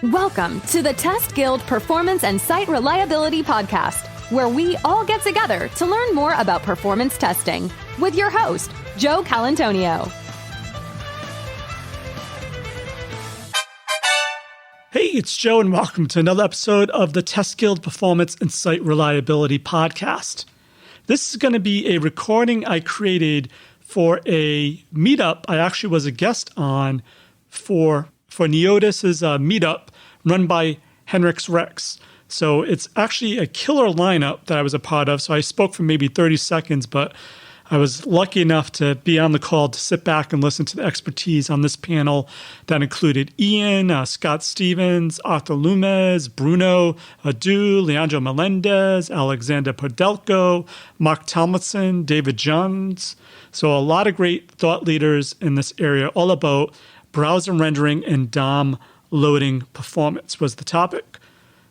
Welcome to the Test Guild Performance and Site Reliability Podcast, where we all get together to learn more about performance testing with your host, Joe Colantonio. Hey, it's Joe, and welcome to another episode of the Test Guild Performance and Site Reliability Podcast. This is going to be a recording I created for a meetup I actually was a guest on for Neotys' meetup run by Henrik Rexed. So it's actually a killer lineup that I was a part of. So I spoke for maybe 30 seconds, but I was lucky enough to be on the call to sit back and listen to the expertise on this panel that included Ian, Scott Stevens, Arthur Luimes, Bruno Audoux, Leandro Melendez, Alexander Podelko, Mark Tomlinson, David Jones. So a lot of great thought leaders in this area, all about browser rendering and DOM loading performance was the topic.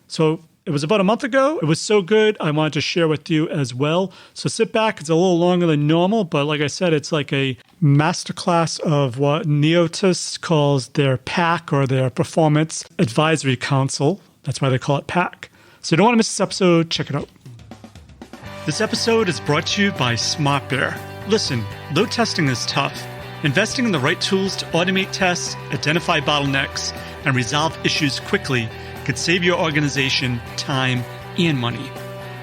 So it was about a month ago. It was so good, I wanted to share with you as well. So sit back. It's a little longer than normal, but like I said, it's like a masterclass of what Neotys calls their PAC, or their Performance Advisory Council. That's why they call it PAC. So you don't want to miss this episode. Check it out. This episode is brought to you by SmartBear. Listen, load testing is tough. Investing in the right tools to automate tests, identify bottlenecks, and resolve issues quickly could save your organization time and money.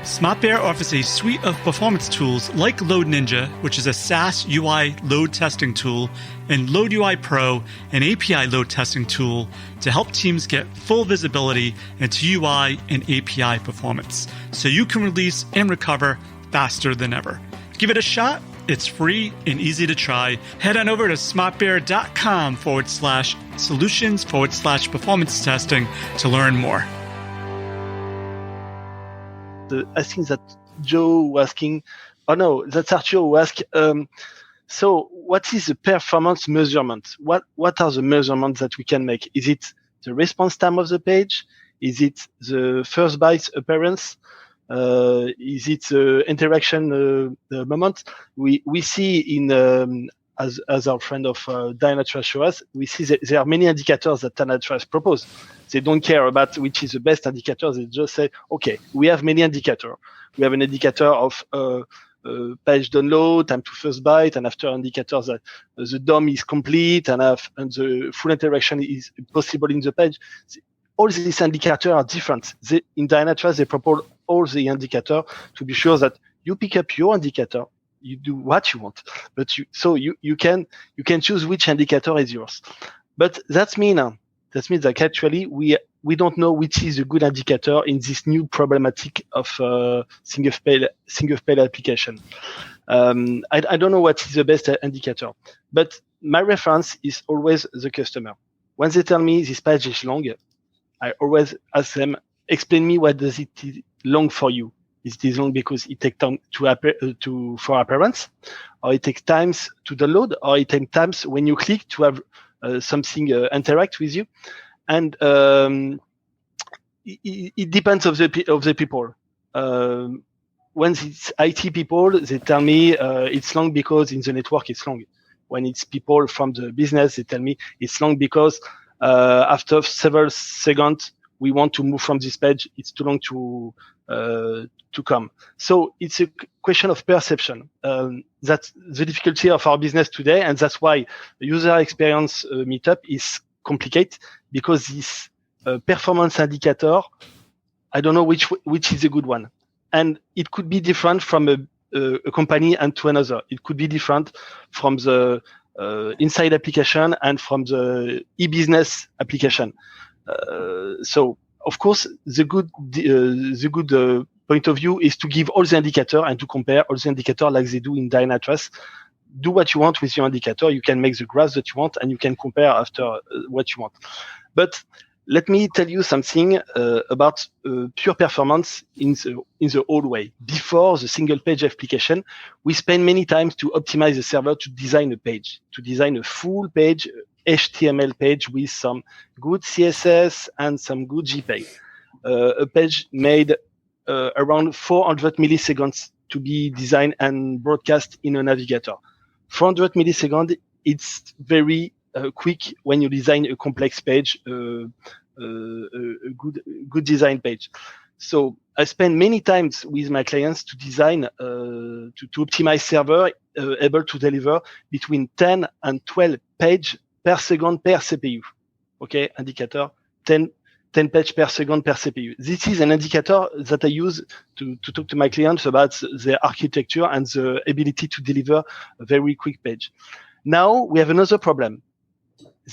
SmartBear offers a suite of performance tools like Load Ninja, which is a SaaS UI load testing tool, and Load UI Pro, an API load testing tool to help teams get full visibility into UI and API performance, so you can release and recover faster than ever. Give it a shot. It's free and easy to try. Head on over to smartbear.com/solutions/performance testing to learn more. I think that Joe was asking, that's Arthur who asked, so what is the performance measurement? What are the measurements that we can make? Is it the response time of the page? Is it the first byte appearance? Is it interaction moment? We see in as our friend of Dynatrace shows us, we see that there are many indicators that Dynatrace propose. They don't care about which is the best indicator. They just say, okay, we have many indicators. We have an indicator of page download, time to first byte, and after indicators that the DOM is complete and the full interaction is possible in the page. All these indicators are different. In Dynatrace, they propose all the indicators to be sure that you pick up your indicator, you do what you want, but you can choose which indicator is yours. But that means that actually we don't know which is a good indicator in this new problematic of single page application. I don't know what is the best indicator, but my reference is always the customer. When they tell me this page is long, I always ask them, explain me what does it long for you. Is it long because it takes time for appearance, or it takes times to download, or it takes times when you click to have something interact with you, and it depends of the people. When it's IT people, they tell me it's long because in the network it's long. When it's people from the business, they tell me it's long because after several seconds, we want to move from this page. It's too long to come. So it's a question of perception. That's the difficulty of our business today, and that's why the user experience meetup is complicated, because this performance indicator, I don't know which is a good one, and it could be different from a company and to another. It could be different from the inside application and from the e-business application. So of course, the good point of view is to give all the indicator and to compare all the indicator like they do in Dynatrace. Do what you want with your indicator. You can make the graphs that you want, and you can compare after what you want. But let me tell you something about pure performance in the old way. Before the single page application, we spend many times to optimize the server to design a page, to design a full page, HTML page with some good CSS and some good JPEG. A page made around 400 milliseconds to be designed and broadcast in a navigator. 400 milliseconds, it's very quick when you design a complex page a good design page. So I spend many times with my clients to design, to optimize server, able to deliver between 10 and 12 page per second per CPU. Okay, indicator 10 page per second per CPU. This is an indicator that I use to talk to my clients about their architecture and the ability to deliver a very quick page. Now we have another problem.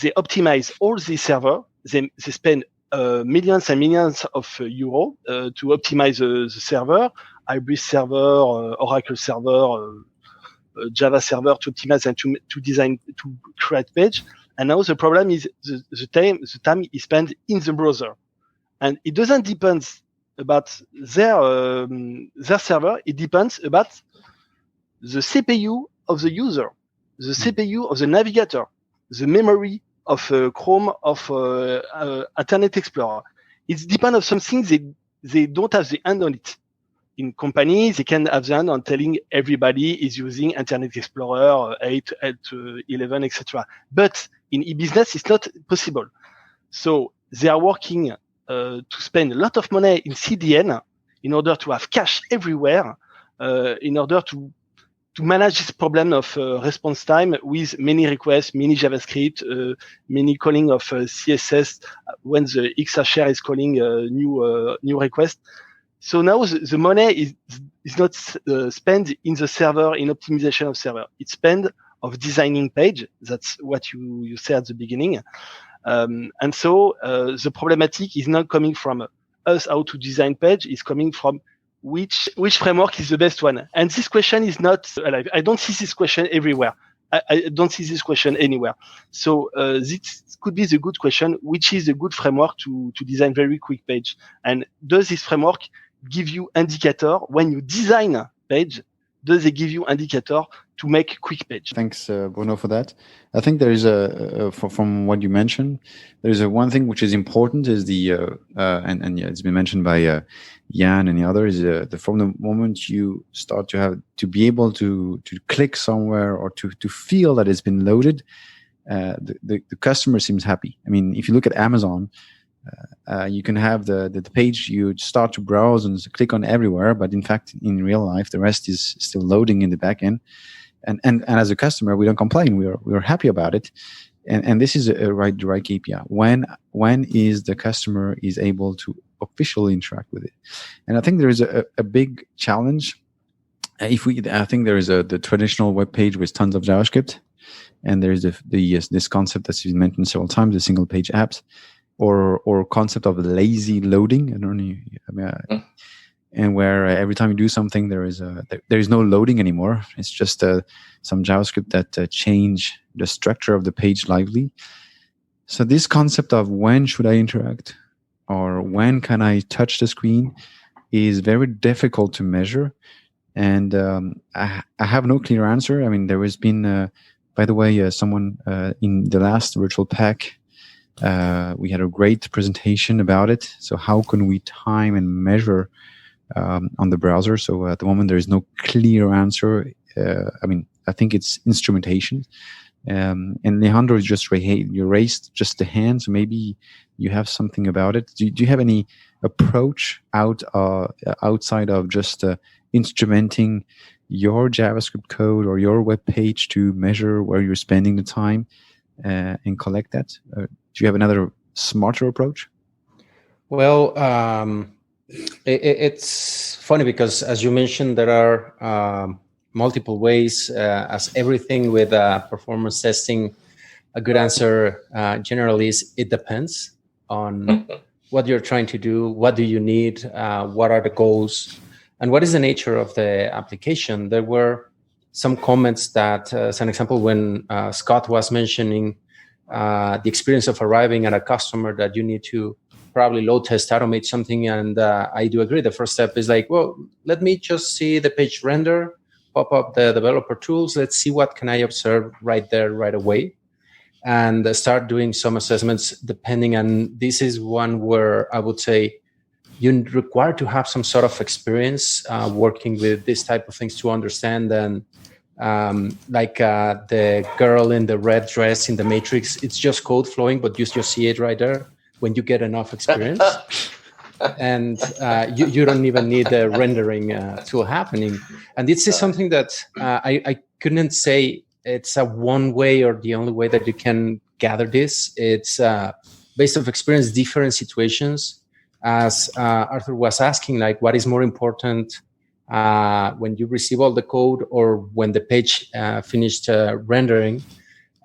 They optimize all the server. They spend millions and millions of euro to optimize the server, Ibris server, Oracle server, Java server to optimize and to design, to create page. And now the problem is the time is spent in the browser, and it doesn't depend about their server. It depends about the CPU of the user, the CPU of the navigator, the memory of Chrome, of Internet Explorer. It depends on something they don't have the hand on it. In companies, they can have the hand on telling everybody is using Internet Explorer 8, 11, etc. But in e-business, it's not possible. So they are working to spend a lot of money in CDN in order to have cache everywhere, in order to manage this problem of response time with many requests, many JavaScript, many calling of CSS when the XHR is calling a new request. So now the money is not spent in the server, in optimization of server. It's spent of designing page. That's what you said at the beginning. And so the problematic is not coming from us how to design page. It's coming from which framework is the best one. And this question is not alive. I don't see this question everywhere. I don't see this question anywhere. So this could be the good question, which is a good framework to design very quick page. And does this framework give you indicator when you design a page? Does it give you indicator to make quick page? Thanks, Bruno, for that. I think there is from what you mentioned, there is one thing which is important is the and yeah, it's been mentioned by Jan and the others. From the moment you start to be able to click somewhere or to feel that it's been loaded, the customer seems happy. I mean, if you look at Amazon, you can have the page you start to browse and click on everywhere, but in fact, in real life, the rest is still loading in the back end. And as a customer, we don't complain. We're happy about it. And this is the right KPI. When is the customer is able to officially interact with it? And I think there is a big challenge. I think there is the traditional web page with tons of JavaScript, and there is this concept that's been mentioned several times, the single page apps. Or concept of lazy loading. I don't know. And where every time you do something, there is no loading anymore. It's just some JavaScript that change the structure of the page lively. So this concept of when should I interact or when can I touch the screen is very difficult to measure. And I have no clear answer. I mean, there has been, by the way, someone in the last virtual PAC, we had a great presentation about it. So how can we time and measure on the browser? So at the moment, there is no clear answer. I mean, I think it's instrumentation. And Leandro just raised just the hand. So maybe you have something about it. Do you have any approach outside of just instrumenting your JavaScript code or your web page to measure where you're spending the time and collect that? Do you have another smarter approach? Well, it's funny because, as you mentioned, there are multiple ways. As everything with performance testing, a good answer generally is it depends on what you're trying to do, what do you need, what are the goals, and what is the nature of the application. There were some comments that, as an example, when Scott was mentioning the experience of arriving at a customer that you need to probably load test, automate something. And I do agree. The first step is like, well, let me just see the page render, pop up the developer tools. Let's see what can I observe right there, right away. And start doing some assessments depending. And this is one where I would say you require to have some sort of experience working with this type of things to understand. And like the girl in the red dress in the Matrix, it's just code flowing, but you just see it right there. when you get enough experience. And you don't even need the rendering tool happening. And this is something that I couldn't say it's a one way or the only way that you can gather this. It's based off experience, different situations. As Arthur was asking, like, what is more important when you receive all the code or when the page finished rendering?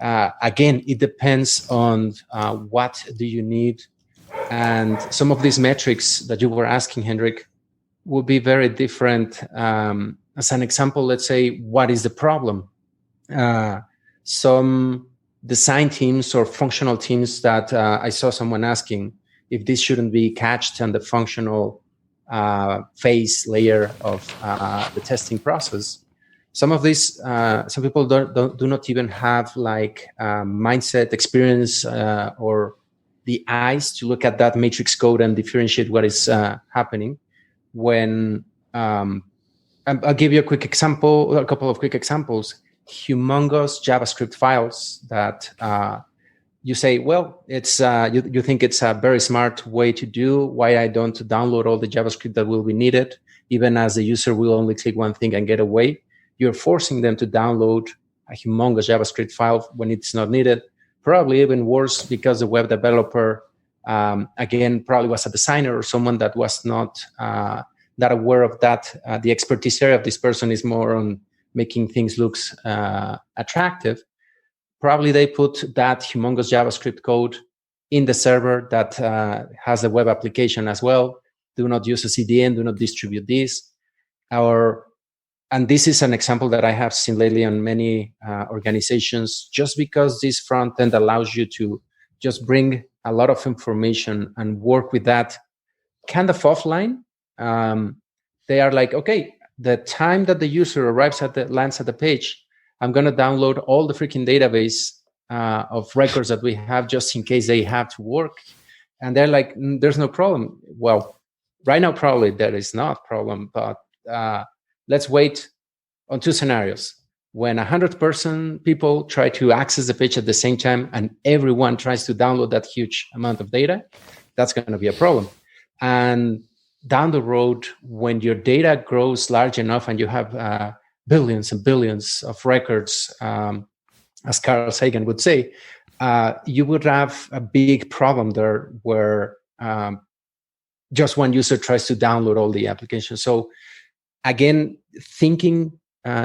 Again, it depends on what do you need. And some of these metrics that you were asking, Henrik, will be very different. As an example, let's say, what is the problem? Some design teams or functional teams that I saw someone asking if this shouldn't be cached on the functional phase layer of the testing process. Some of these, some people do not even have like mindset, experience, or the eyes to look at that matrix code and differentiate what is happening. When I'll give you a quick example, a couple of quick examples. Humongous JavaScript files that you say, well, it's you think it's a very smart way to do. Why I don't download all the JavaScript that will be needed, even as the user will only click one thing and get away. You're forcing them to download a humongous JavaScript file when it's not needed. Probably even worse because the web developer, again, probably was a designer or someone that was not that aware of that. The expertise area of this person is more on making things look attractive. Probably they put that humongous JavaScript code in the server that has a web application as well. Do not use a CDN, do not distribute this. And this is an example that I have seen lately on many organizations, just because this front end allows you to just bring a lot of information and work with that kind of offline. They are like, okay, the time that the user lands at the page, I'm going to download all the freaking database of records that we have just in case they have to work. And they're like, there's no problem. Well, right now, probably there is not a problem, but let's wait on two scenarios. When 100 people try to access the page at the same time and everyone tries to download that huge amount of data, that's going to be a problem. And down the road, when your data grows large enough and you have billions and billions of records, as Carl Sagan would say, you would have a big problem there where just one user tries to download all the applications. So again, thinking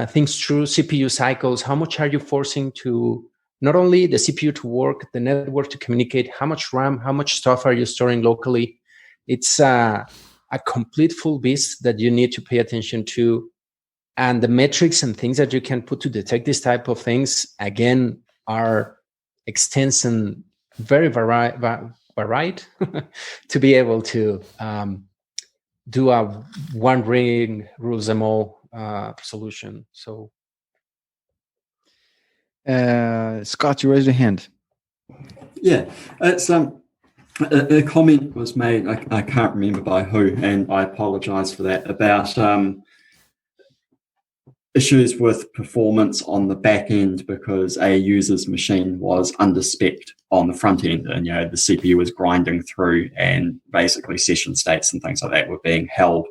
things through CPU cycles, how much are you forcing to not only the CPU to work, the network to communicate, how much RAM, how much stuff are you storing locally? It's a complete full beast that you need to pay attention to. And the metrics and things that you can put to detect this type of things, again, are extensive and very varied to be able to do a one ring rules them all solution. So, Scott, you raised your hand. Yeah, it's a comment was made. I can't remember by who, and I apologise for that. About issues with performance on the back end because a user's machine was under-specced on the front end, and the CPU was grinding through, and basically session states and things like that were being held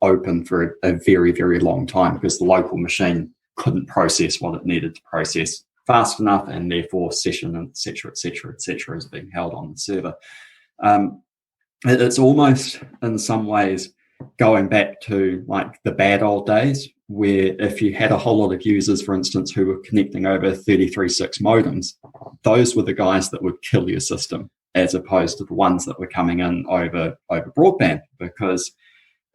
open for a very, very long time because the local machine couldn't process what it needed to process fast enough, and therefore session, etc., is being held on the server. It's almost in some ways going back to like the bad old days, where if you had a whole lot of users, for instance, who were connecting over 33.6 modems, those were the guys that would kill your system, as opposed to the ones that were coming in over broadband, because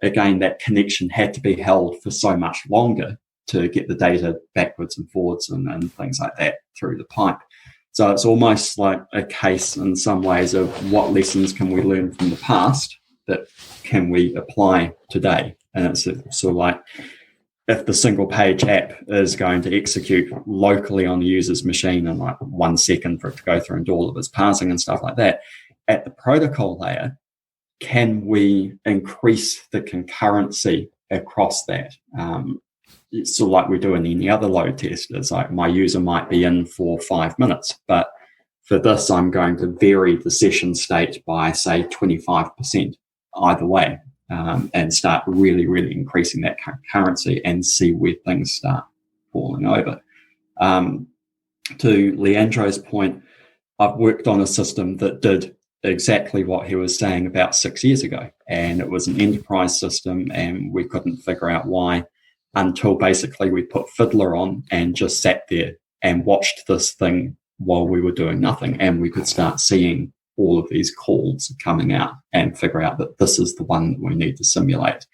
again, that connection had to be held for so much longer to get the data backwards and forwards and things like that through the pipe. So it's almost like a case in some ways of what lessons can we learn from the past that can we apply today. And it's sort of like, if the single page app is going to execute locally on the user's machine in like 1 second for it to go through and do all of its parsing and stuff like that, at the protocol layer, can we increase the concurrency across that? It's sort of like we do in any other load test. It's like my user might be in for 5 minutes, but For this, I'm going to vary the session state by, say, 25% either way, and start really, really increasing that currency and see where things start falling over. To Leandro's point, I've worked on a system that did exactly what he was saying about 6 years ago. And it was an enterprise system, and we couldn't figure out why until basically we put Fiddler on and just sat there and watched this thing while we were doing nothing. And we could start seeing all of these calls coming out and figure out that this is the one that we need to simulate.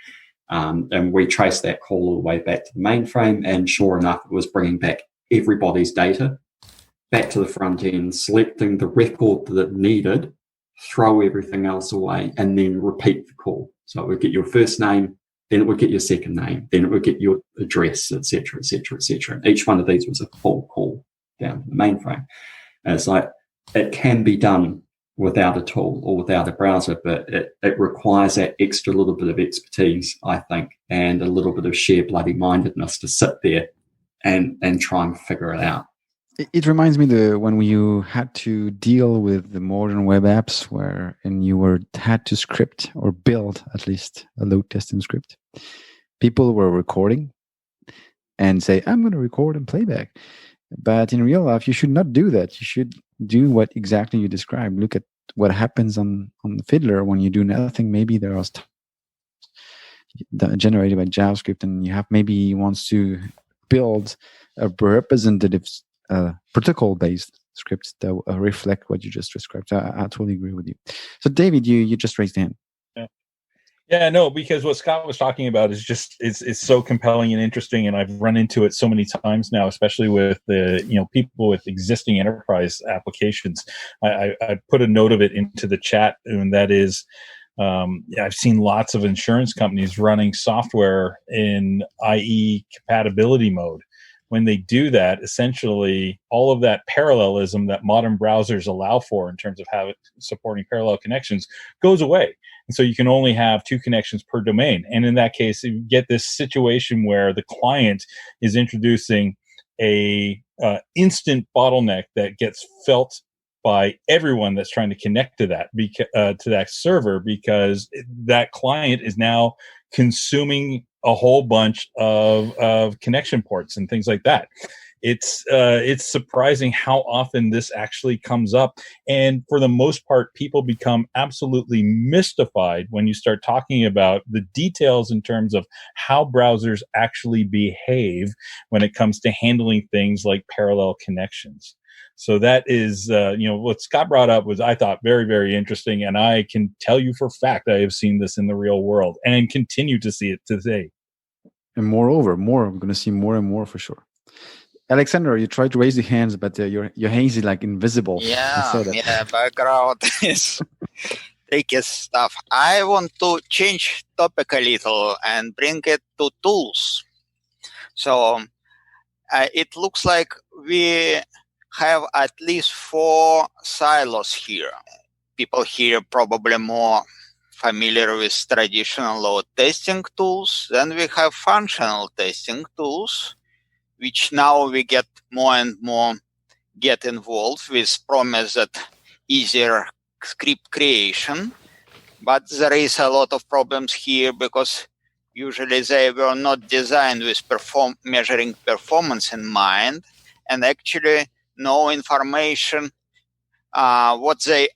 And we traced that call all the way back to the mainframe. And sure enough, it was bringing back everybody's data back to the front end, selecting the record that it needed, throw everything else away, and then repeat the call. So it would get your first name, then it would get your second name, then it would get your address, etc., etc., etc. And each one of these was a full call down to the mainframe. And it's like, it can be done without a tool or without a browser, but it requires that extra little bit of expertise, I think, and a little bit of sheer bloody mindedness to sit there and try and figure it out. It reminds me when you had to deal with the modern web apps and you had to script or build at least a load testing script. People were recording and say, I'm going to record and playback. But in real life, you should not do that. You should do what exactly you described. Look at what happens on the Fiddler when you do nothing. Maybe there are generated by JavaScript, and maybe wants to build a representative protocol-based scripts that reflect what you just described. So I totally agree with you. So David, you just raised the hand. Yeah, no, because what Scott was talking about is just it's so compelling and interesting, and I've run into it so many times now, especially with the people with existing enterprise applications. I put a note of it into the chat, and that is, I've seen lots of insurance companies running software in IE compatibility mode. When they do that, essentially all of that parallelism that modern browsers allow for in terms of supporting parallel connections goes away. And so you can only have 2 connections per domain. And in that case, you get this situation where the client is introducing a instant bottleneck that gets felt by everyone that's trying to connect to that server, because that client is now consuming a whole bunch of connection ports and things like that. It's surprising how often this actually comes up. And for the most part, people become absolutely mystified when you start talking about the details in terms of how browsers actually behave when it comes to handling things like parallel connections. So that is, what Scott brought up was, I thought, very, very interesting. And I can tell you for a fact I have seen this in the real world and continue to see it today. And moreover, I'm going to see more and more for sure. Alexander, you tried to raise your hands, but your hands is like invisible. Yeah, background is tricky stuff. I want to change topic a little and bring it to tools. So it looks like we have at least 4 silos here. People here probably more familiar with traditional load testing tools. Then we have functional testing tools, which now we get more and more get involved with promise that easier script creation. But there is a lot of problems here because usually they were not designed with measuring performance in mind, and actually no information what they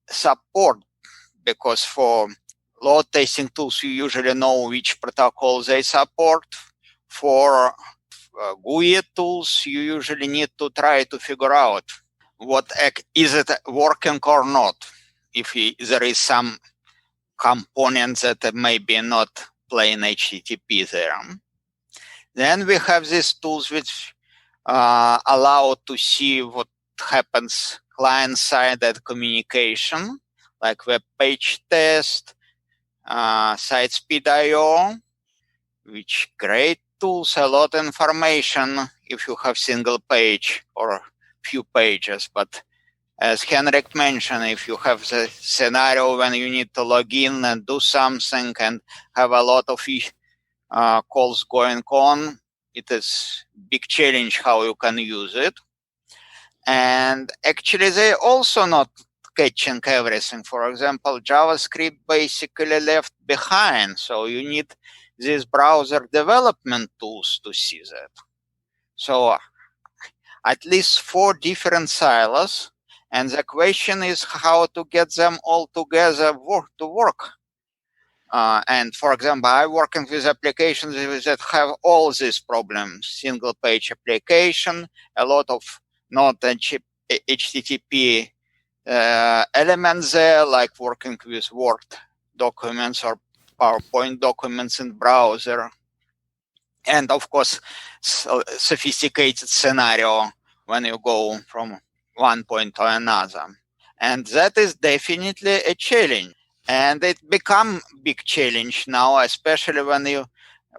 support, because for load testing tools you usually know which protocol they support. For GUI tools you usually need to try to figure out what is it working or not, if there is some components that may be not plain HTTP there. Then we have these tools which allow to see what happens client-side at communication, like web page test, site speed IO, which great tools, a lot of information if you have single page or few pages. But as Henrik mentioned, if you have the scenario when you need to log in and do something and have a lot of calls going on, it is big challenge how you can use it. And actually, they also not catching everything. For example, JavaScript basically left behind. So you need these browser development tools to see that. So at least 4 different silos. And the question is how to get them all together to work. And for example, I'm working with applications that have all these problems. Single page application, a lot of not HTTP elements there, like working with Word documents or PowerPoint documents in browser. And of course, sophisticated scenario when you go from one point to another. And that is definitely a challenge. And it become big challenge now, especially when you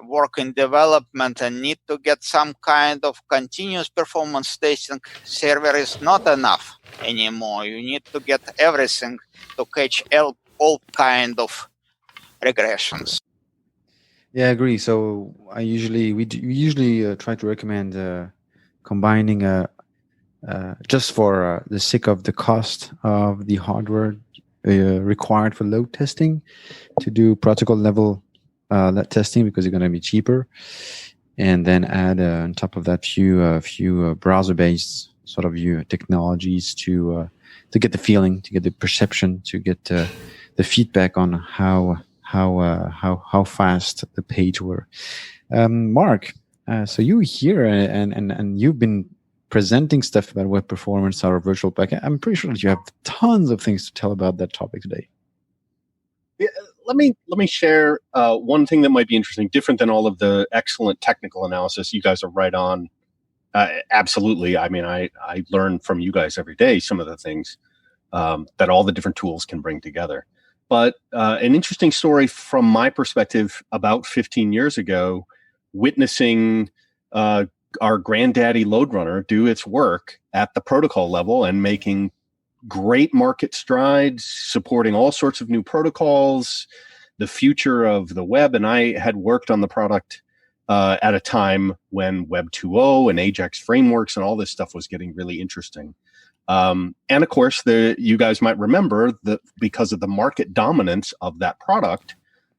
work in development and need to get some kind of continuous performance testing. Server is not enough anymore. You need to get everything to catch all kind of regressions. Yeah, I agree. So we usually try to recommend combining just for the sake of the cost of the hardware required for load testing, to do protocol level testing because it's going to be cheaper, and then add on top of that few browser-based sort of technologies to get the feeling, to get the perception, to get the feedback on how fast the page were. Mark, so you here and you've been presenting stuff about web performance or virtual pack. I'm pretty sure that you have tons of things to tell about that topic today. Yeah, let me share one thing that might be interesting, different than all of the excellent technical analysis. You guys are right on. Absolutely. I mean, I learn from you guys every day some of the things that all the different tools can bring together. But an interesting story from my perspective, about 15 years ago, witnessing our granddaddy load runner do its work at the protocol level and making great market strides, supporting all sorts of new protocols, the future of the web. And I had worked on the product at a time when Web 2.0 and Ajax frameworks and all this stuff was getting really interesting. And of course, you guys might remember that because of the market dominance of that product,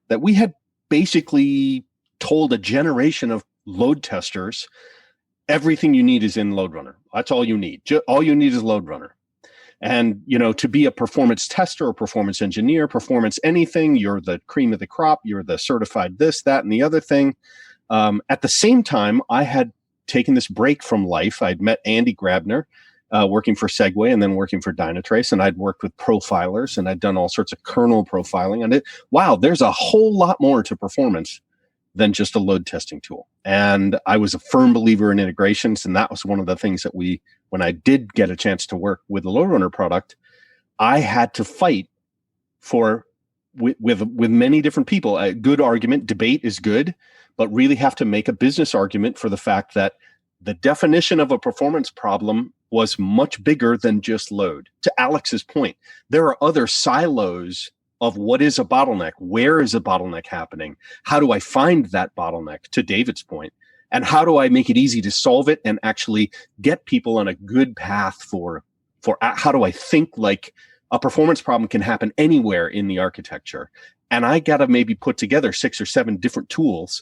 that we had basically told a generation of load testers, everything you need is in Load Runner. That's all you need. All you need is Load Runner. And, to be a performance tester or performance engineer, performance anything, you're the cream of the crop. You're the certified this, that, and the other thing. At the same time, I had taken this break from life. I'd met Andy Grabner, working for Segway and then working for Dynatrace. And I'd worked with profilers and I'd done all sorts of kernel profiling. And there's a whole lot more to performance than just a load testing tool. And I was a firm believer in integrations. And that was one of the things that when I did get a chance to work with the Load Runner product, I had to fight with many different people. A good argument, debate is good, but really have to make a business argument for the fact that the definition of a performance problem was much bigger than just load. To Alex's point, there are other silos of what is a bottleneck, where is a bottleneck happening, how do I find that bottleneck, to David's point, and how do I make it easy to solve it and actually get people on a good path for how do I think like a performance problem can happen anywhere in the architecture. And I got to maybe put together 6 or 7 different tools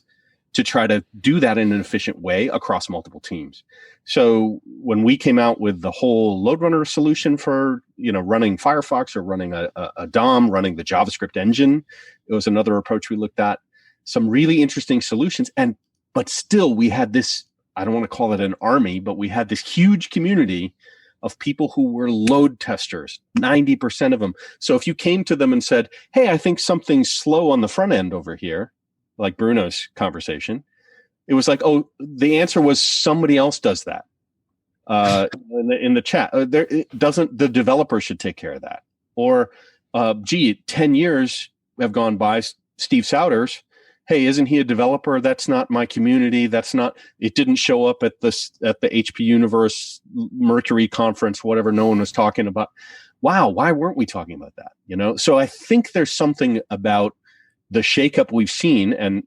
to try to do that in an efficient way across multiple teams. So when we came out with the whole Load Runner solution for, running Firefox or running a DOM, running the JavaScript engine, it was another approach we looked at. Some really interesting solutions. But still we had this, I don't want to call it an army, but we had this huge community of people who were load testers, 90% of them. So if you came to them and said, hey, I think something's slow on the front end over here, like Bruno's conversation, it was like, oh, the answer was somebody else does that. In the chat, the developer should take care of that. Or, 10 years have gone by, Steve Souders, hey, isn't he a developer? That's not my community. It didn't show up at the HP Universe Mercury conference, whatever no one was talking about. Wow, why weren't we talking about that? So I think there's something about the shakeup we've seen, and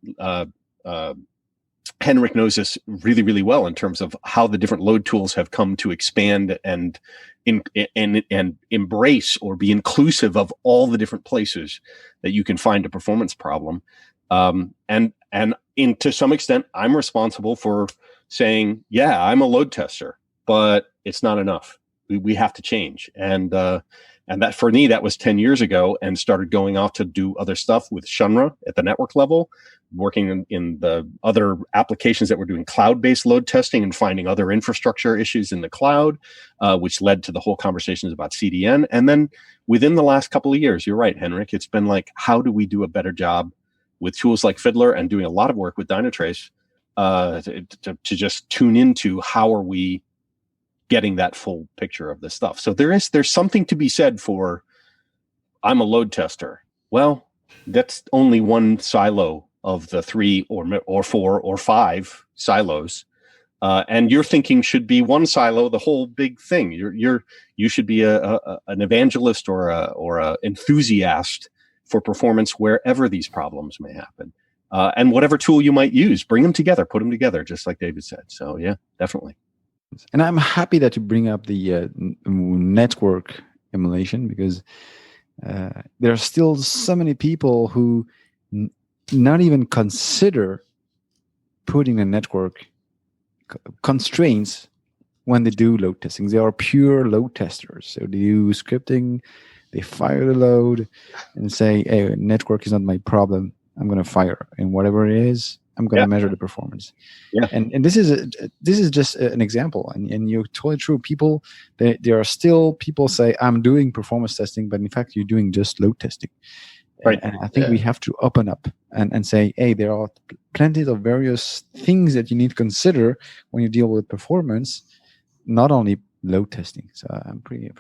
Henrik knows this really, really well in terms of how the different load tools have come to expand and embrace or be inclusive of all the different places that you can find a performance problem. And to some extent, I'm responsible for saying, yeah, I'm a load tester, but it's not enough. We have to change. And that for me, that was 10 years ago, and started going off to do other stuff with Shunra at the network level, working in the other applications that were doing cloud-based load testing and finding other infrastructure issues in the cloud, which led to the whole conversations about CDN. And then within the last couple of years, you're right, Henrik, it's been like, how do we do a better job with tools like Fiddler, and doing a lot of work with Dynatrace to just tune into how are we getting that full picture of the stuff. So there's something to be said for, I'm a load tester. Well, that's only one silo of the 3 or 4 or 5 silos. And your thinking should be one silo, the whole big thing. You should be an evangelist or a enthusiast for performance wherever these problems may happen. And whatever tool you might use, bring them together, put them together, just like David said. So yeah, definitely. And I'm happy that you bring up the network emulation, because there are still so many people who not even consider putting a network constraints when they do load testing. They are pure load testers. So they do scripting, they fire the load and say, hey, network is not my problem. I'm going to fire. And whatever it is, I'm going to measure the performance. Yeah. And this is just an example. And you're totally true. People, there are still people say, I'm doing performance testing, but in fact, you're doing just load testing. Right. And I think we have to open up and say, hey, there are plenty of various things that you need to consider when you deal with performance, not only load testing. So I'm pretty.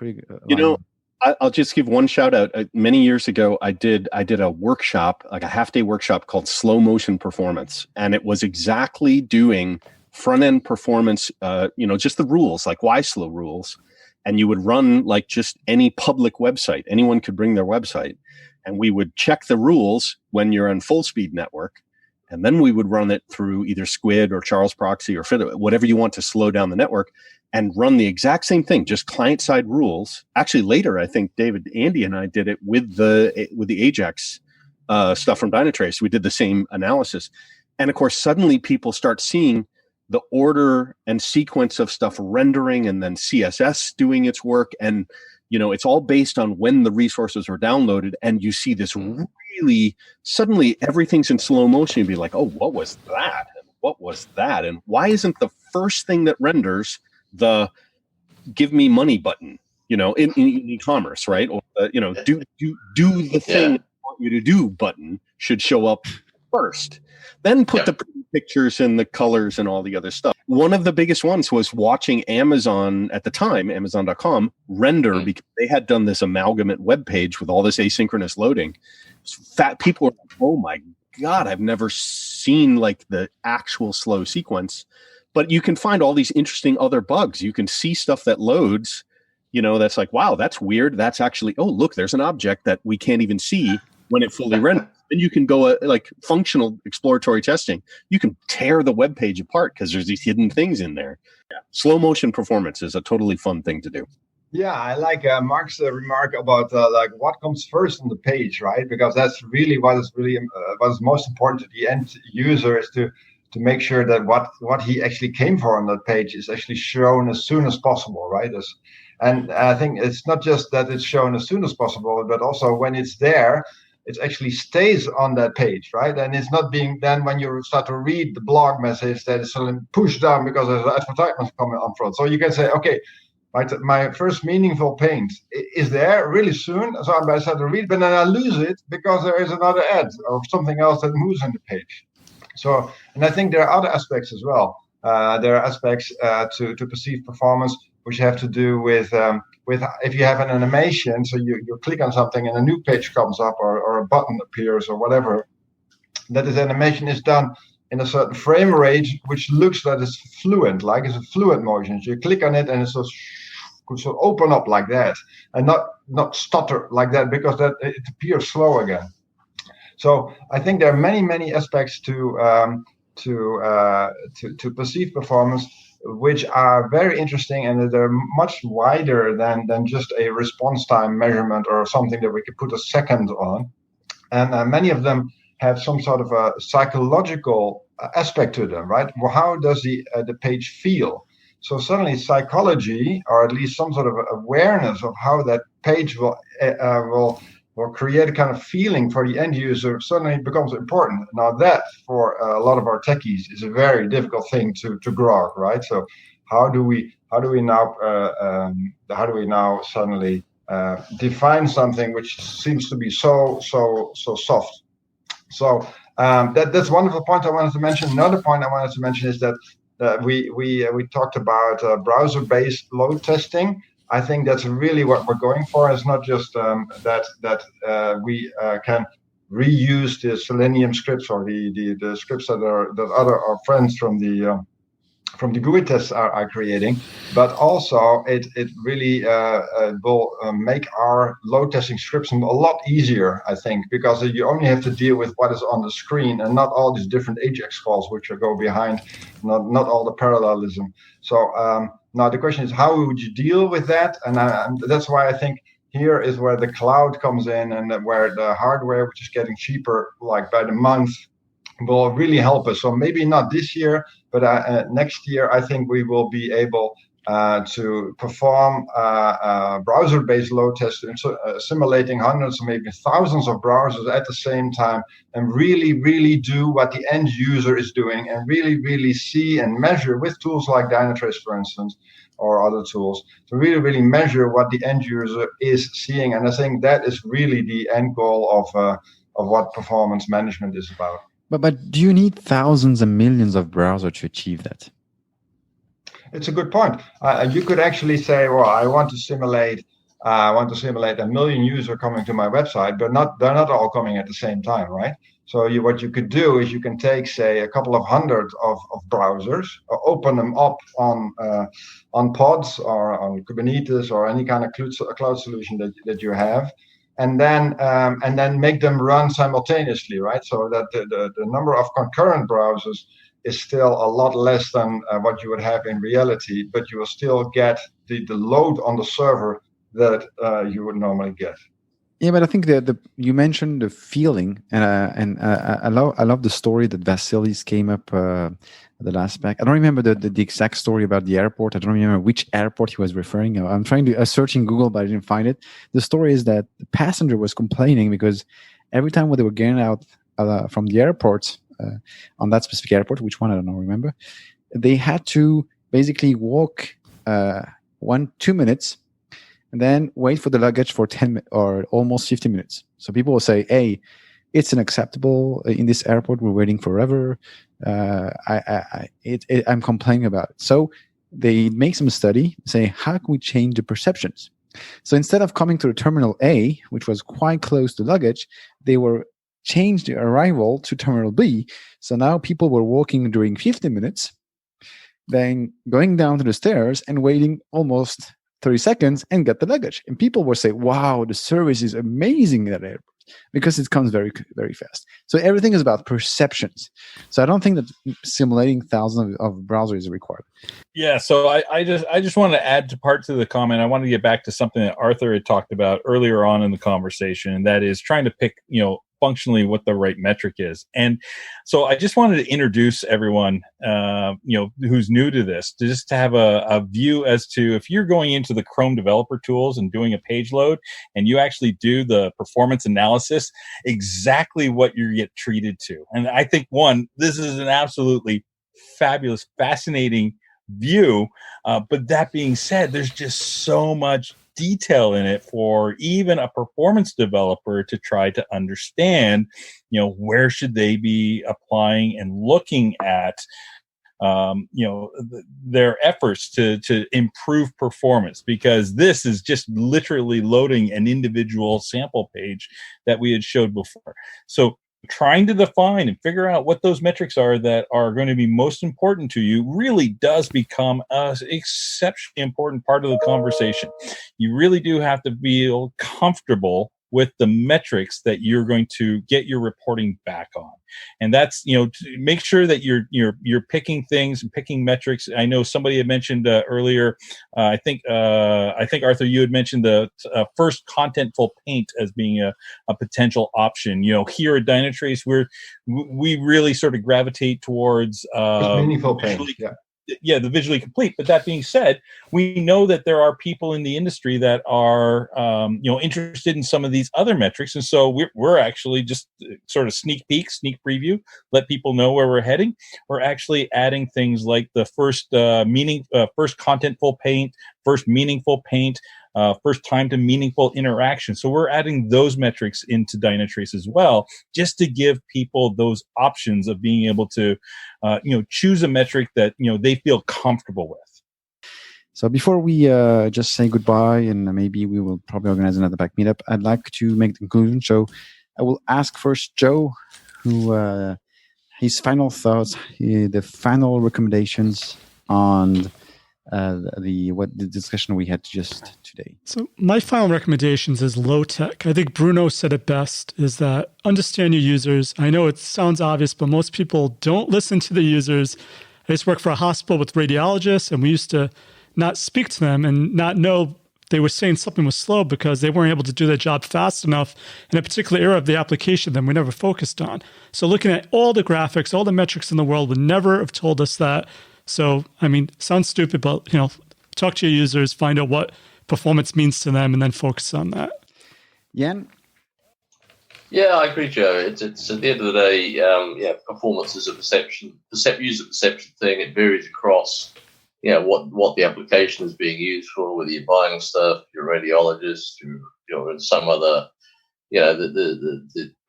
I'll just give one shout out. Many years ago, I did a workshop, like a half-day workshop called Slow Motion Performance, and it was exactly doing front-end performance. Just the rules, like why slow rules, and you would run like just any public website. Anyone could bring their website, and we would check the rules when you're on full-speed network, and then we would run it through either Squid or Charles Proxy or whatever you want to slow down the network, and run the exact same thing, just client-side rules. Actually, later, I think Andy and I did it with the Ajax stuff from Dynatrace. We did the same analysis. And of course, suddenly people start seeing the order and sequence of stuff rendering, and then CSS doing its work. And, it's all based on when the resources were downloaded. And you see this really, suddenly everything's in slow motion. You'd be like, oh, what was that? And what was that? And why isn't the first thing that renders the give me money button, in e-commerce, right? Or, do the thing I want you to do button should show up first. Then put the pictures and the colors and all the other stuff. One of the biggest ones was watching Amazon at the time, Amazon.com, render, because they had done this amalgamate web page with all this asynchronous loading. People were like, oh my God, I've never seen like the actual slow sequence. But you can find all these interesting other bugs. You can see stuff that loads, that's like, wow, that's weird. That's actually, oh, look, there's an object that we can't even see when it fully renders. Then you can go like functional exploratory testing. You can tear the web page apart because there's these hidden things in there. Yeah. Slow motion performance is a totally fun thing to do. Yeah, I like Mark's remark about like what comes first on the page, right? Because that's really what is most important to the end user, is to make sure that what he actually came for on that page is actually shown as soon as possible, right? And I think it's not just that it's shown as soon as possible, but also when it's there, it actually stays on that page, right? And it's not being then when you start to read the blog message that is suddenly pushed down because there's an advertisement coming on front. So you can say, okay, my first meaningful paint is there really soon. So I start to read, but then I lose it because there is another ad or something else that moves on the page. So, and I think there are other aspects as well. There are aspects to perceive performance which have to do with if you have an animation, so you click on something and a new page comes up or a button appears or whatever, that this animation is done in a certain frame rate which looks like it's fluent, like it's a fluid motion. So you click on it and it could open up like that and not stutter like that, because that it appears slow again. So I think there are many aspects to to perceive performance, which are very interesting, and they're much wider than just a response time measurement or something that we could put a second on. And many of them have some sort of a psychological aspect to them, right? Well, how does the page feel? So suddenly psychology, or at least some sort of awareness of how that page will create a kind of feeling for the end user, suddenly becomes important. Now that, for a lot of our techies, is a very difficult thing to grok, right? So how do we now suddenly define something which seems to be so soft? So that's one of the points I wanted to mention. Another point I wanted to mention is that we talked about browser-based load testing. I think that's really what we're going for. It's not just that we can reuse the Selenium scripts or the scripts that our friends from the GUI tests are creating, but also it really will make our load testing scripts a lot easier, I think, because you only have to deal with what is on the screen and not all these different Ajax calls which go behind, not all the parallelism. So now the question is, how would you deal with that? And that's why I think here is where the cloud comes in, and where the hardware, which is getting cheaper like by the month, will really help us. So maybe not this year, but next year, I think we will be able to perform browser-based load tests, simulating hundreds or maybe thousands of browsers at the same time, and really do what the end user is doing, and really see and measure with tools like Dynatrace, for instance, or other tools, to really measure what the end user is seeing. And I think that is really the end goal of what performance management is about. But do you need thousands and millions of browsers to achieve that? It's a good point. You could actually say, well, I want to simulate a million users coming to my website, but they're not all coming at the same time, right? So what you could do is you can take, say, a couple of hundred of browsers, open them up on pods or on Kubernetes or any kind of cloud solution that you have, and then make them run simultaneously, right? So that the number of concurrent browsers is still a lot less than what you would have in reality, but you will still get the load on the server that you would normally get. Yeah, but I think that you mentioned the feeling, and I love the story that Vasilis came up at the last PAC. I don't remember the exact story about the airport. I don't remember which airport he was referring. I'm trying to search in Google, but I didn't find it. The story is that the passenger was complaining because every time when they were getting out from the airport, on that specific airport, which one I don't remember, they had to basically walk 2 minutes and then wait for the luggage for 10 or almost 50 minutes. So people will say, hey, it's unacceptable in this airport. We're waiting forever. I'm complaining about it. So they make some study, say, how can we change the perceptions? So instead of coming to the terminal A, which was quite close to luggage, they were changed the arrival to terminal B. So now people were walking during 50 minutes, then going down to the stairs and waiting almost 30 seconds and get the luggage. And people will say, wow, the service is amazing at airport because it comes very, very fast. So everything is about perceptions. So I don't think that simulating thousands of browsers is required. Yeah, so I just wanted to add part to the comment. I wanted to get back to something that Arthur had talked about earlier on in the conversation, and that is trying to pick, functionally what the right metric is. And so I just wanted to introduce everyone, who's new to this, to have a view as to if you're going into the Chrome developer tools and doing a page load and you actually do the performance analysis, exactly what you get treated to. And I think, this is an absolutely fabulous, fascinating view. But that being said, there's just so much detail in it for even a performance developer to try to understand, where should they be applying and looking at, their efforts to improve performance, because this is just literally loading an individual sample page that we had showed before. So trying to define and figure out what those metrics are that are going to be most important to you really does become an exceptionally important part of the conversation. You really do have to feel comfortable with the metrics that you're going to get your reporting back on. And that's, to make sure that you're picking things and picking metrics. I know somebody had mentioned earlier, I think Arthur, you had mentioned the first contentful paint as being a potential option. Here at Dynatrace, we really sort of gravitate towards meaningful paint. The visually complete. But that being said, we know that there are people in the industry that are, interested in some of these other metrics. And so we're actually just sort of sneak preview, let people know where we're heading. We're actually adding things like the first contentful paint, first meaningful paint, first time to meaningful interaction. So we're adding those metrics into Dynatrace as well, just to give people those options of being able to, choose a metric that, they feel comfortable with. So before we just say goodbye, and maybe we will probably organize another PAC meetup, I'd like to make the conclusion. So I will ask first Joe, who his final thoughts, the final recommendations on the discussion we had just today. So my final recommendations is low tech. I think Bruno said it best, is that understand your users. I know it sounds obvious, but most people don't listen to the users. I used to work for a hospital with radiologists, and we used to not speak to them and not know they were saying something was slow because they weren't able to do their job fast enough in a particular area of the application that we never focused on. So looking at all the graphics, all the metrics in the world would never have told us that. So, sounds stupid, but, talk to your users, find out what performance means to them, and then focus on that. Jan? Yeah, I agree, Joe. It's at the end of the day, performance is a user perception thing. It varies across, what the application is being used for, whether you're buying stuff, you're a radiologist, you're in some other,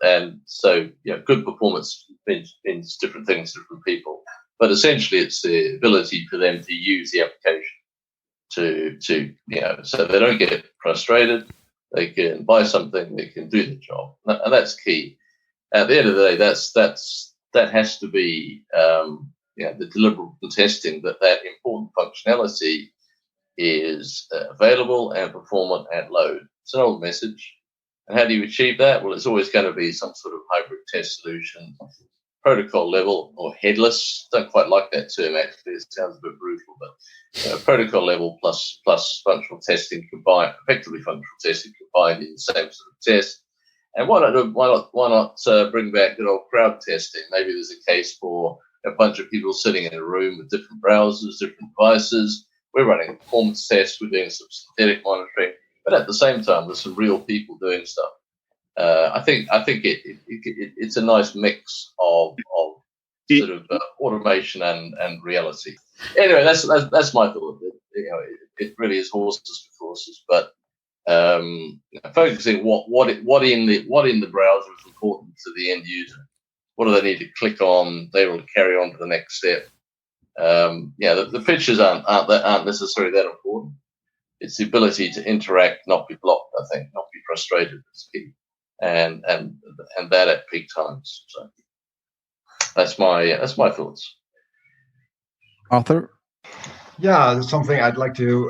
and so, good performance means different things to different people. But essentially, it's the ability for them to use the application so they don't get frustrated. They can buy something, they can do the job, and that's key. At the end of the day, that has to be the deliverable testing that important functionality is available and performant at load. It's an old message. And how do you achieve that? Well, it's always going to be some sort of hybrid test solution. Protocol level or headless. Don't quite like that term, actually. It sounds a bit brutal, but protocol level plus functional testing combined, effectively functional testing combined in the same sort of test. And why not bring back good old crowd testing? Maybe there's a case for a bunch of people sitting in a room with different browsers, different devices. We're running a performance test. We're doing some synthetic monitoring, but at the same time, there's some real people doing stuff. I think it's a nice mix of sort of automation and reality. Anyway, that's my thought. It really is horses for courses, but focusing what in the browser is important to the end user. What do they need to click on? They will carry on to the next step. The pictures aren't necessarily that important. It's the ability to interact, not be blocked. I think, not be frustrated is key. And that at peak times. So that's my thoughts. Arthur? Yeah, that's something I'd like to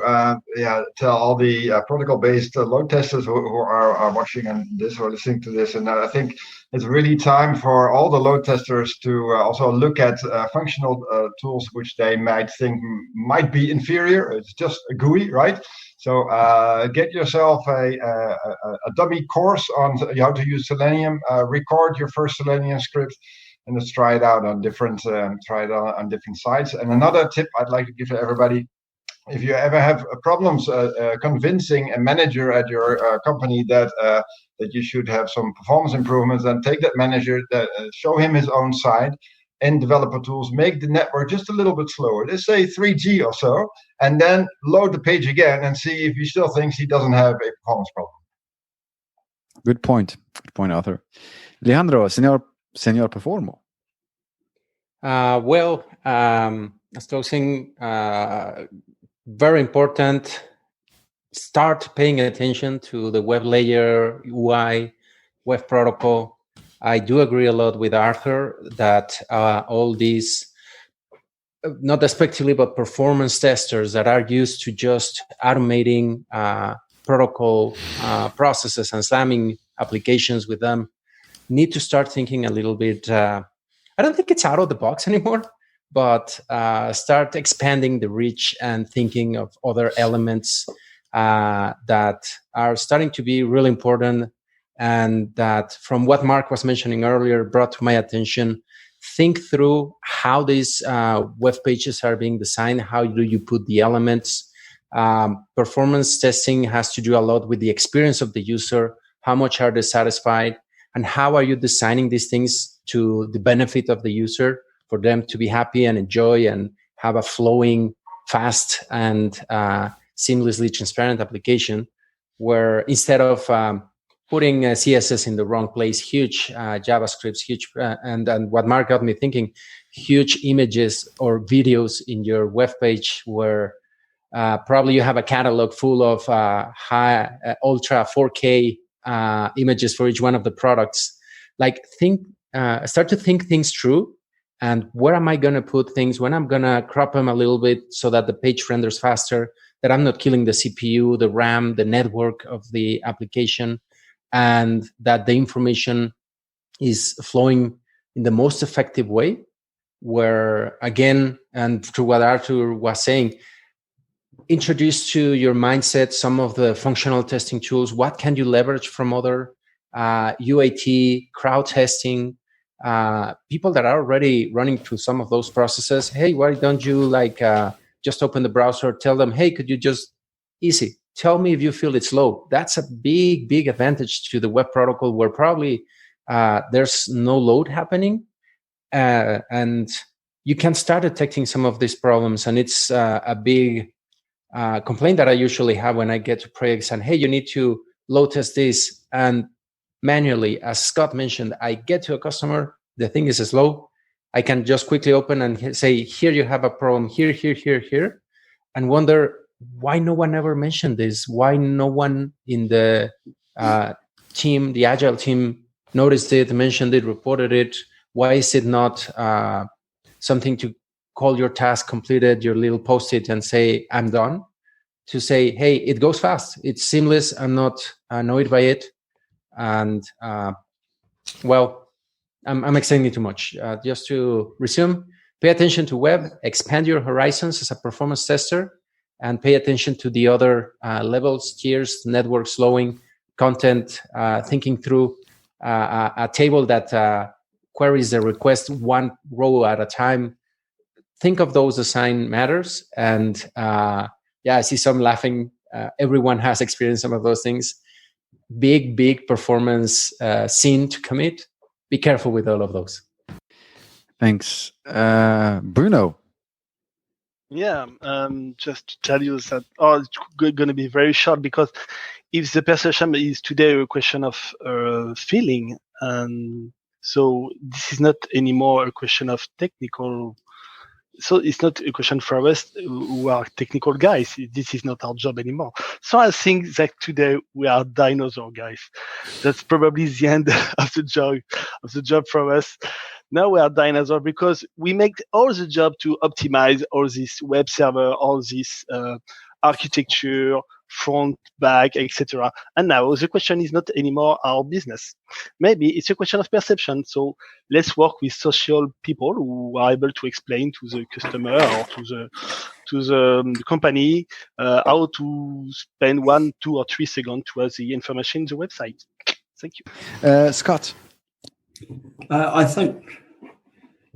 tell all the protocol-based load testers who are watching this or listening to this. And I think it's really time for all the load testers to also look at functional tools which they might think might be inferior. It's just a GUI, right? So get yourself a dummy course on how to use Selenium. Record your first Selenium script, and let's try it out on different sites. And another tip I'd like to give to everybody: if you ever have problems convincing a manager at your company that you should have some performance improvements, then take that manager, show him his own site. In developer tools, make the network just a little bit slower. Let's say 3G or so, and then load the page again and see if he still thinks he doesn't have a performance problem. Good point, Arthur. Leandro, señor Performo. As closing, very important. Start paying attention to the web layer, UI, web protocol. I do agree a lot with Arthur that all these, not despectively, but performance testers that are used to just automating protocol processes and slamming applications with them need to start thinking a little bit. I don't think it's out of the box anymore, but start expanding the reach and thinking of other elements that are starting to be really important. And that, from what Mark was mentioning earlier, brought to my attention, think through how these web pages are being designed. How do you put the elements? Performance testing has to do a lot with the experience of the user. How much are they satisfied? And how are you designing these things to the benefit of the user, for them to be happy and enjoy and have a flowing, fast, and seamlessly transparent application, where instead of putting CSS in the wrong place, huge JavaScripts, huge, and what Mark got me thinking, huge images or videos in your web page where probably you have a catalog full of high, ultra 4K images for each one of the products. Like, start to think things through. And where am I going to put things? When I'm going to crop them a little bit so that the page renders faster, that I'm not killing the CPU, the RAM, the network of the application, and that the information is flowing in the most effective way. Where, again, and through what Arthur was saying, introduce to your mindset some of the functional testing tools. What can you leverage from other UAT, crowd testing, people that are already running through some of those processes? Hey, why don't you just open the browser, tell them, hey, could you just easy, tell me if you feel it's slow. That's a big, big advantage to the web protocol, where probably there's no load happening. And you can start detecting some of these problems. And it's a big complaint that I usually have when I get to projects and, hey, you need to load test this. And manually, as Scott mentioned, I get to a customer, the thing is slow. I can just quickly open and say, here you have a problem, here, here, here, here, and wonder why no one ever mentioned this, why no one in the team, the Agile team, noticed it, mentioned it, reported it. Why is it not something to call your task completed, your little post-it, and say, I'm done? To say, hey, it goes fast, it's seamless, I'm not annoyed by it. And well, I'm extending too much. Just to resume, pay attention to web, expand your horizons as a performance tester, and pay attention to the other levels, tiers, network slowing, content, thinking through a table that queries the request one row at a time. Think of those assigned matters. And I see some laughing. Everyone has experienced some of those things. Big performance scene to commit. Be careful with all of those. Thanks. Bruno. Yeah, just to tell you that it's going to be very short, because if the perception is today a question of feeling, and so this is not anymore a question of technical. So it's not a question for us who are technical guys. This is not our job anymore. So I think that today we are dinosaur guys. That's probably the end of the job for us. Now we are dinosaur because we make all the job to optimize all this web server, all this architecture, front, back, etc. And now the question is not anymore our business. Maybe it's a question of perception. So let's work with social people who are able to explain to the customer or to the company how to spend 1, 2, or 3 seconds to have the information in the website. Thank you. Scott. I think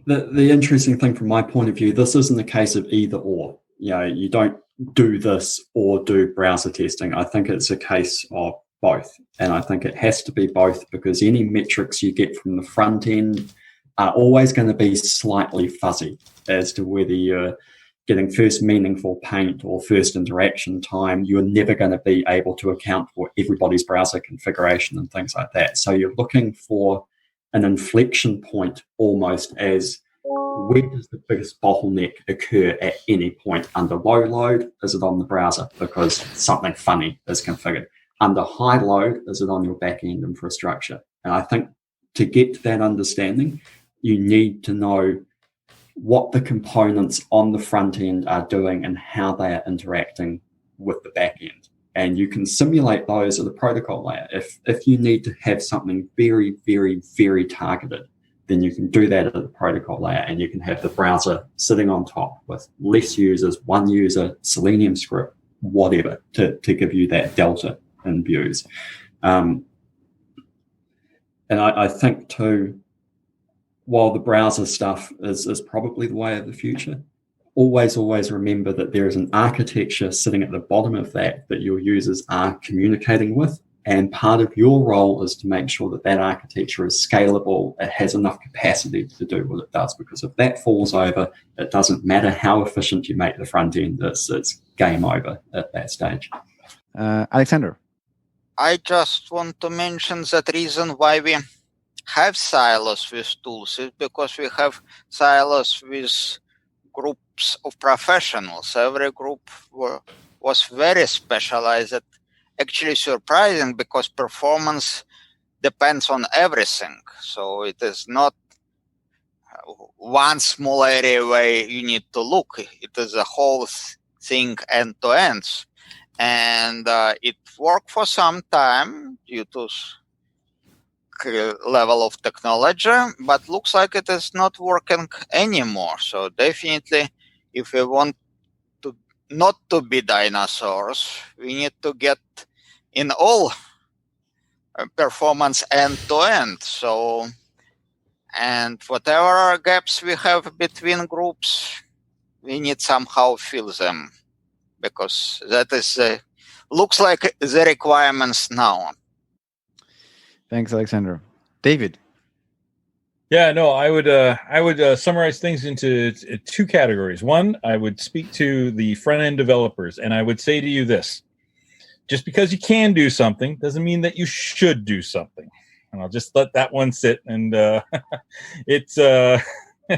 the interesting thing from my point of view, this isn't a case of either or. You don't do this or do browser testing. I think it's a case of both. And I think it has to be both, because any metrics you get from the front end are always going to be slightly fuzzy as to whether you're getting first meaningful paint or first interaction time. You're never going to be able to account for everybody's browser configuration and things like that. So you're looking for an inflection point almost as where does the biggest bottleneck occur at any point? Under low load, is it on the browser because something funny is configured? Under high load, is it on your back-end infrastructure? And I think to get to that understanding, you need to know what the components on the front end are doing and how they are interacting with the back end. And you can simulate those at the protocol layer. If you need to have something very, very, very targeted, then you can do that at the protocol layer, and you can have the browser sitting on top with less users, one user, Selenium script, whatever, to give you that delta in views. And I think too, while the browser stuff is probably the way of the future, always remember that there is an architecture sitting at the bottom of that your users are communicating with. And part of your role is to make sure that architecture is scalable. It has enough capacity to do what it does, because if that falls over, it doesn't matter how efficient you make the front end. It's game over at that stage. Alexander. I just want to mention that reason why we have silos with tools is because we have silos with groups of professionals. Every group was very specialized. Actually surprising, because performance depends on everything. So it is not one small area where you need to look. It is a whole thing end to end. And it worked for some time due to level of technology, but looks like it is not working anymore. So definitely, if we want not to be dinosaurs, we need to get in all performance end to end. So, and whatever gaps we have between groups, we need somehow fill them, because that is looks like the requirements now. Thanks, Alexander. David. Yeah, no, I would summarize things into two categories. One, I would speak to the front-end developers, and I would say to you this: just because you can do something doesn't mean that you should do something. And I'll just let that one sit. And it's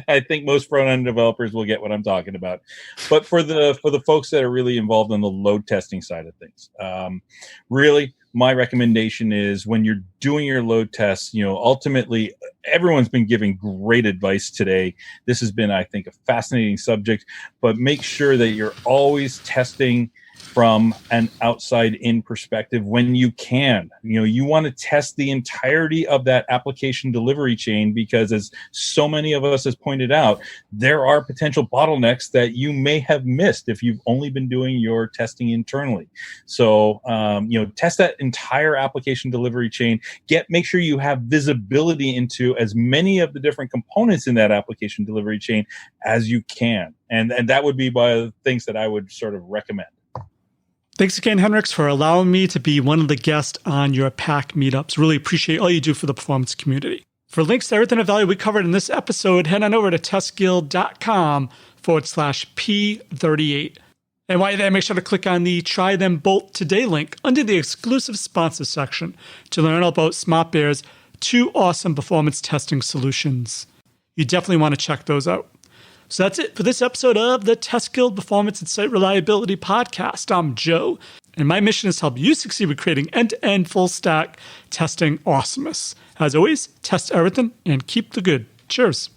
I think most front-end developers will get what I'm talking about. But for the folks that are really involved in the load testing side of things, really, my recommendation is when you're doing your load tests, ultimately everyone's been giving great advice today. This has been, I think, a fascinating subject, but make sure that you're always testing from an outside-in perspective when you can. You want to test the entirety of that application delivery chain, because as so many of us has pointed out, there are potential bottlenecks that you may have missed if you've only been doing your testing internally. So, test that entire application delivery chain. Make sure you have visibility into as many of the different components in that application delivery chain as you can. And that would be one of the things that I would sort of recommend. Thanks again, Henrik, for allowing me to be one of the guests on your PAC meetups. Really appreciate all you do for the performance community. For links to everything of value we covered in this episode, head on over to testguild.com/P38. And while you're there, make sure to click on the Try Them Both Today link under the exclusive sponsors section to learn all about SmartBear's 2 awesome performance testing solutions. You definitely want to check those out. So that's it for this episode of the Test Guild Performance and Site Reliability Podcast. I'm Joe, and my mission is to help you succeed with creating end-to-end full-stack testing awesomeness. As always, test everything and keep the good. Cheers.